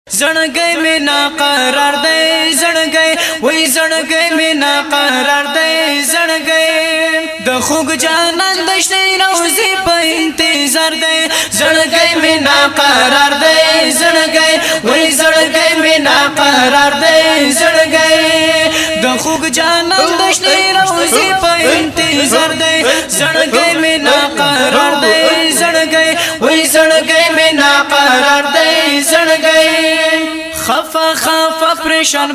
زړګي مې ناقرار دی زړګي وای زړګي مې ناقرار دی زړګي د خوږ جانان د شنه روزي په انتظار دی زړګي مې ناقرار دی زړګي وای زړګي مې ناقرار دی زړګي د خوږ جانان د شنه روزي په انتظار دی زړګي مې ناقرار دی زړګي وای زړګي مې ناقرار دی زړګي خفا خفا پریشان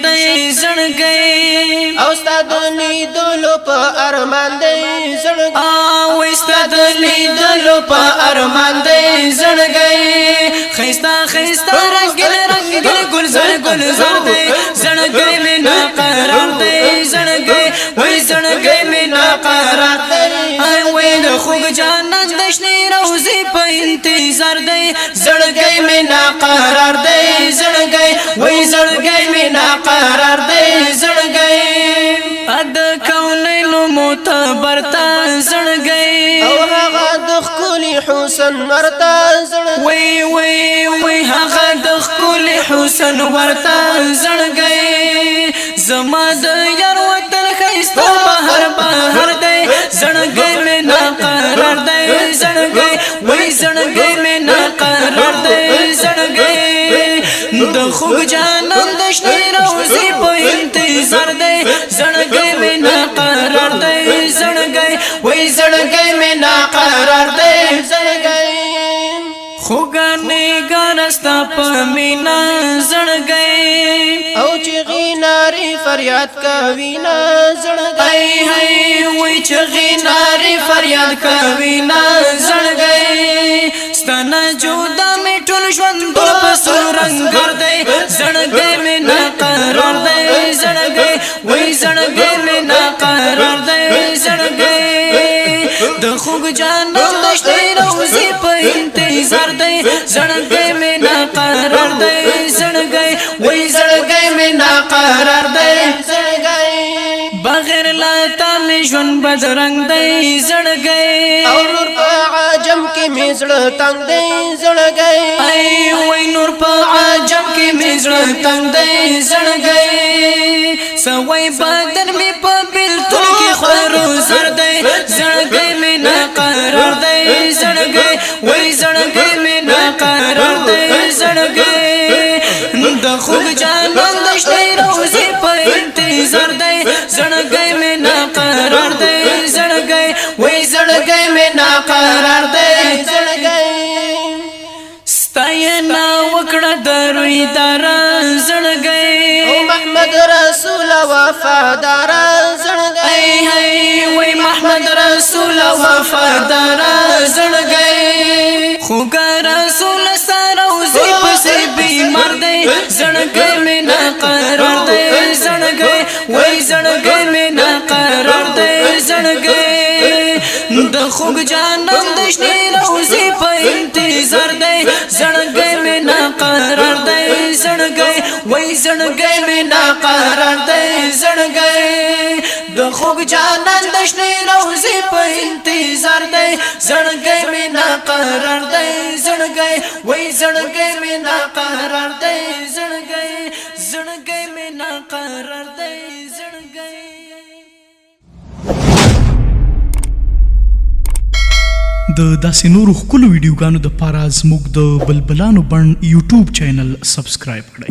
دی زړګي او ستاد لیدلو په ارمان دی زړګي او ستاد لیدلو په ارمان دی زړګي خيستا رنگل ګل زر دی زړګي مې ناقرار دی زړګي وای زړګي مې ناقرار دی ای وای د خوږ جانان د شنه روزي په انتظار دی زړګي مې ناقرار دی زړګي وای زړګي مې ناقرار دی زړګي اد کونینو معتبر تا زړګي او هغه د خولي حسن ورتا زړګي وای هغه د خولي حسن ورتا زړګي زما د یار وطن خيستا بهر دی زړګي مې ناقرار دی زړګي وای زړګي مې ناقرار دی زړګي د خوږ جانان د شنه روزي په انتظار دی زړګي مې ناقرار دی زړګي وای زړګي مې ناقرار دی زړګي خوګانې ګانستا په مینا زړګي او چې غیناري فریاد کوي نا زړګي هي وای چې غیناري فریاد کوي نا زړګي ستنه جوړه مې ټول ژوند په سورنګ دی زړګي مې ناقرار دی زړګي وای زړګي مې ناقرار دی زړګي د خوږ جانان د شنه روزي په انتظار دی زړګي مې ناقرار دی زړګي وای زړګي مې ناقرار دی زړګي بغیر لا تا مې ژوند بدرنګ دی زړګي او نور په عجم کې مې زړه تنگ دی زړګي ای وای نور په عجم کې مې زړه تنگ دی زړګي سوي بدن مې په بلتون کې خورو زر دی زړګي مې ناقرار دی زړګي وای زړګي مې ناقرار دی زړګي د خوږ جانان د شنه روزي په انتظار دی زړګي مې ناقرار دی زړګي وای زړګي مې ناقرار دی زړګي ستاینا وکړه دروي دار زړګي او محمد رسول وفادار زړګي هي وای محمد رسول وفادار زړګي خوګا رسول سره وزي پسې بیمار دی زړګي مې ناقرار دی زړګي وای زړګي مې ناقرار دی زړګي د خوږ جانان د شنه روزي په انتظار دی زړګي مې ناقرار دی زړګي وای زړګي مې ناقرار دی زړګي د خوږ جانان د شنه روزي په انتظار دی زړګي مې ناقرار دی زړګي وای زړګي مې ناقرار دی زړګي مې ناقرار دی زړګي د داسې نورو ښکلو ویډیوګانو دپاره زموږ د بلبلانو بڼ یوټیوب چینل سبسکرایب کړئ.